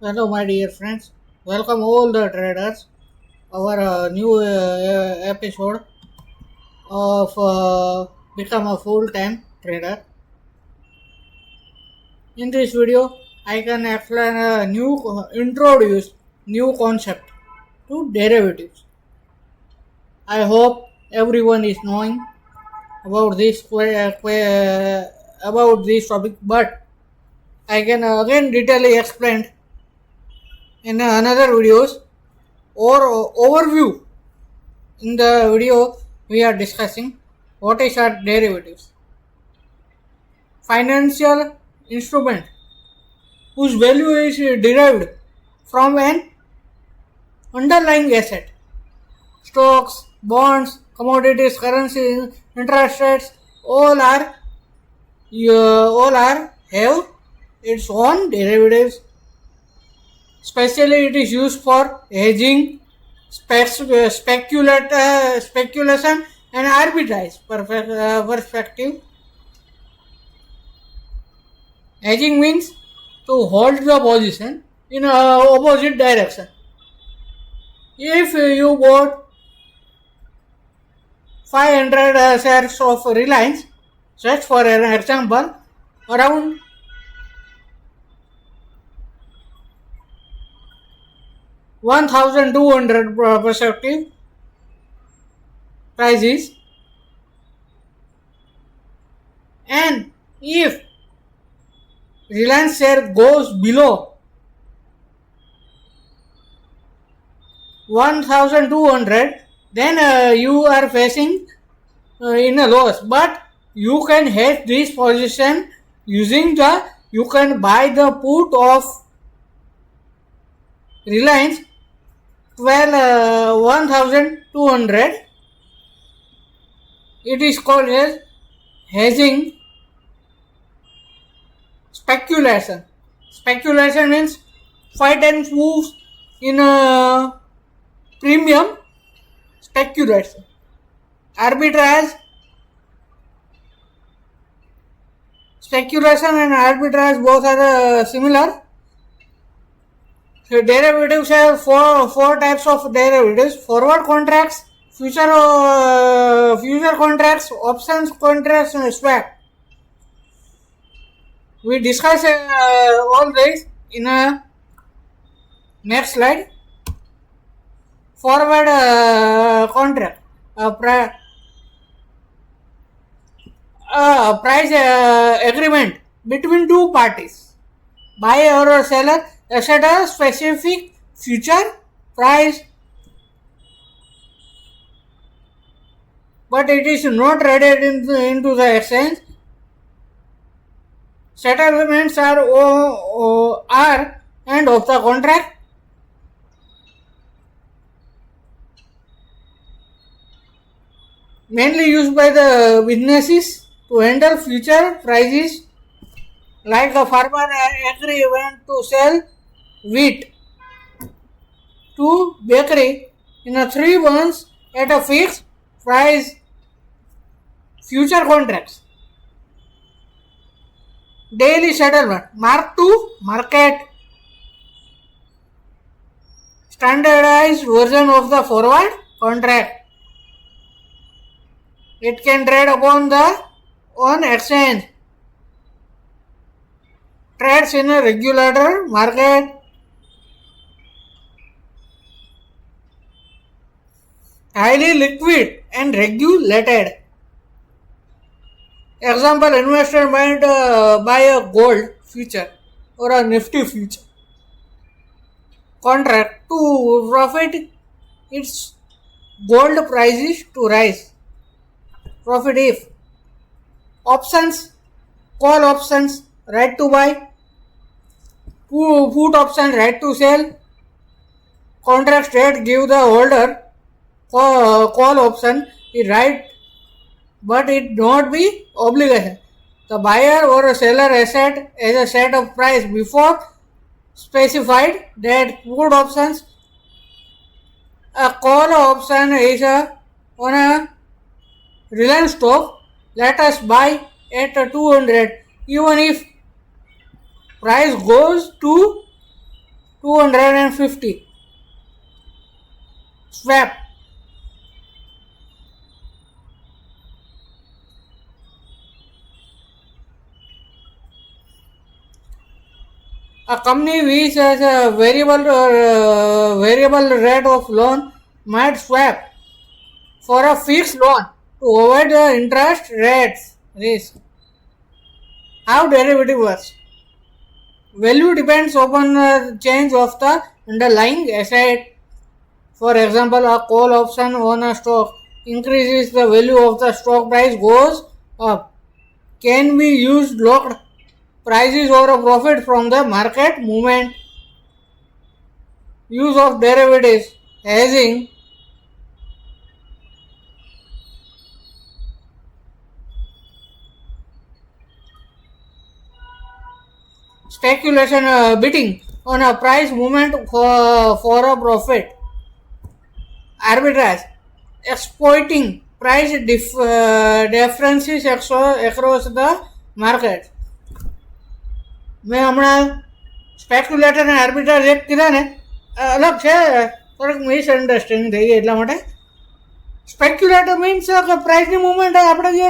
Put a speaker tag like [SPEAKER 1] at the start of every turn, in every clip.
[SPEAKER 1] Hello, my dear friends. Welcome all the traders. Our new episode of become a full-time trader. In this video, I can explain a introduce new concept to derivatives. I hope everyone is knowing about about this topic, but I can again detail explain in another videos or overview. In the video, we are discussing what is our derivatives. Financial instrument whose value is derived from an underlying asset. Stocks, bonds, commodities, currencies, interest rates, all are have its own derivatives. Especially it is used for hedging, speculation and arbitrage perspective. Hedging means to hold the position in a opposite direction. If you bought 500 shares of Reliance, just for an example, around 1200 perspective prices, and if Reliance share goes below 1200, then you are facing in a loss. But you can hedge this position using you can buy the put of Reliance 1200. It is called as hedging speculation. Speculation means 5 times moves in a premium. Speculation. Arbitrage. Speculation and arbitrage both are similar. So derivatives have four types of derivatives: forward contracts, future contracts, options contracts, and swap. We discuss all this in a next slide. Forward contract, price agreement between two parties, buyer or seller, set a specific future price, but it is not traded into the exchange. Settlements are end of the contract. Mainly used by the businesses to handle future prices, like a farmer agree went to sell wheat to bakery in a 3 months at a fixed price. Future contracts. Daily settlement, mark to market. Standardized version of the forward contract. It can trade on exchange. Trades in a regulator market. Highly liquid and regulated. Example, investor might buy a gold future or a Nifty future contract to profit its gold prices to rise. Profit if options, call options, right to buy, put option, right to sell. Contract trade give the holder call option, it right, but it not be obligation. The buyer or a seller asset as a set of price before specified that put options. A call option is on a Reliance stock. Let us buy at 200, even if price goes to 250. Swap. A company which has a variable rate of loan might swap for a fixed loan to avoid the interest rates risk. How derivative works? Value depends upon the change of the underlying asset. For example, a call option on a stock increases the value of the stock price goes up. Can we use locked prices or a profit from the market movement? Use of derivatives, hedging. Speculation, bidding on a price movement for a profit. Arbitrage, exploiting price differences across the market. મેં હમણાં સ્પેક્યુલેટર અને આર્બિટ્રાજ એક કીધા ને અલગ છે, થોડીક misunderstanding થઈ ગઈ એટલા માટે. સ્પેક્યુલેટર મીન્સ કે પ્રાઇસની મુવમેન્ટ આપણે જે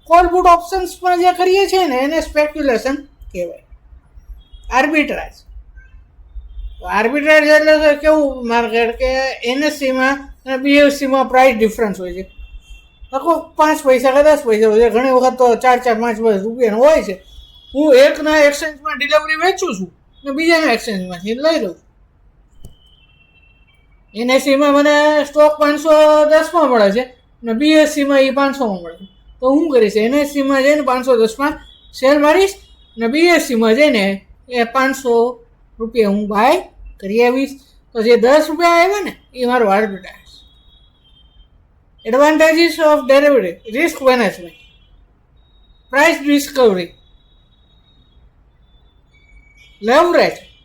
[SPEAKER 1] કોલ પુટ ઓપ્શન્સમાં જે કરીએ છીએ ને એને સ્પેક્યુલેશન કહેવાય. આર્બિટ્રાજ એટલે કેવું માર્કેટ કે એનએસસીમાં અને બીએસસીમાં પ્રાઇસ ડિફરન્સ હોય છે. આખો 5 પૈસા કે 10 પૈસા હોય છે, ઘણી વખત તો 4-5 રૂપિયાનો હોય છે. હું એકના એક્સચેન્જમાં ડિલિવરી વેચું છું ને બીજાના એક્સચેન્જમાંથી લઈ લઉં છું. એનએસસીમાં મને સ્ટોક 510માં મળે છે ને બીએસસીમાં એ 500માં મળે છે. તો હું કરીશ, એનએસસીમાં જઈને 510માં સેલ મારીશ ને બીએસસીમાં જઈને એ 500 રૂપિયા હું બાય કરી આવીશ. તો જે 10 રૂપિયા આવ્યા ને એ મારો arbitrage. Advantages of derivative: risk management, price discovery,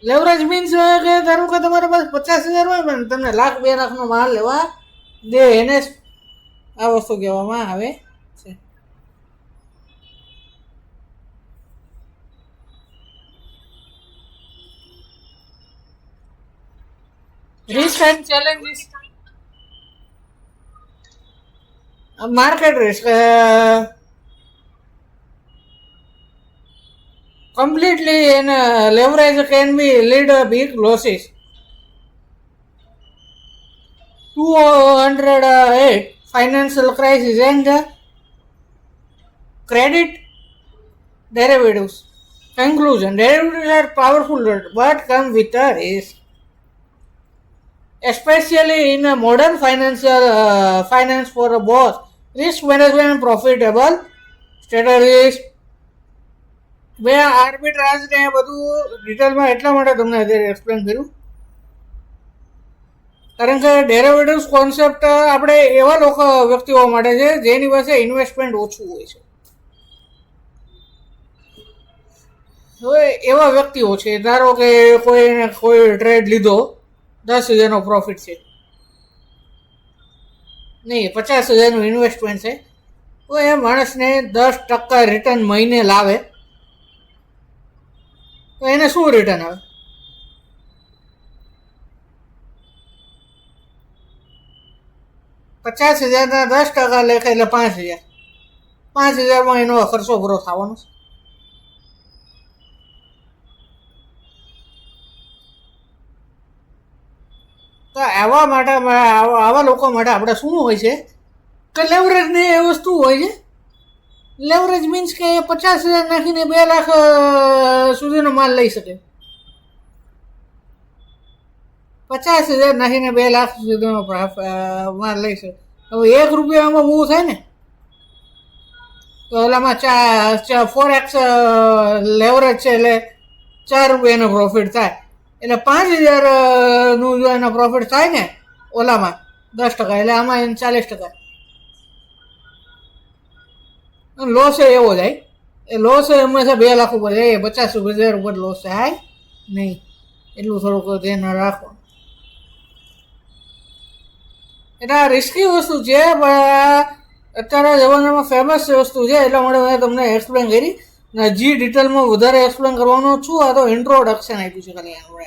[SPEAKER 1] leverage means કે ધારો કે તમારા પાસે 50,000 હોય પણ તમને 1,00,000-2 લાખનો માલ લેવા દે, એને આ વસ્તુ કહેવામાં આવે છે. Risk and challenges. Market risk, completely in leverage can be lead big losses. 208 financial crisis and credit derivatives. Conclusion: derivatives are powerful but come with a risk, especially in a modern finance for both risk management and profitable strategies. મેં આર્બિટ્રાજ ને બધું ડિટેલમાં એટલા માટે તમને અત્યારે explain કર્યું કારણ કે ડેરિવેટિવ્સ કોન્સેપ્ટ આપણે એવા વ્યક્તિઓ માટે છે જેની પાસે ઇન્વેસ્ટમેન્ટ ઓછું હોય છે. હવે એવા વ્યક્તિઓ છે, ધારો કે કોઈ ટ્રેડ લીધો, 10,000નો પ્રોફિટ છે, નહીં 50,000નું ઇન્વેસ્ટમેન્ટ છે, તો એ માણસને 10% રિટર્ન મહિને લાવે તો એને શું રિટર્ન આવે? 50,000ના 10% લેખે એટલે 5,000. 5,000માં એનો ખર્ચો પૂરો થવાનો છે. તો આવા લોકો માટે આપણે શું હોય છે કે લેવરેજની એ વસ્તુ હોય છે. લેવરેજ મીન્સ કે 50,000 નાખીને 2 લાખ સુધીનો માલ લઈ શકે. 50,000 નાખીને 2 લાખ સુધીનો માલ લઈ શકે. હવે 1 રૂપિયામાં મૂવ થાય ને તો ઓલામાં 4x લેવરેજ છે એટલે 4 રૂપિયાનો પ્રોફિટ થાય. એટલે 5,000નું જો એનો પ્રોફિટ થાય ને ઓલામાં 10%, એટલે આમાં એને 40%. લોસ એવો જાય, એ લોસ હંમેશા 2 લાખ ઉપર જાય, 50,000 ઉપર લોસ થાય નહીં. એટલું થોડુંક ધ્યાન રાખવાનું. એટલે આ રિસ્કી વસ્તુ છે પણ અત્યારે જમાનામાં ફેમસ વસ્તુ છે એટલા માટે મેં તમને એક્સપ્લેન કરી. હજી ડિટેલમાં વધારે એક્સપ્લેન કરવાનો છું. આ તો ઇન્ટ્રોડક્શન આપ્યું છે ખાલી આપણે.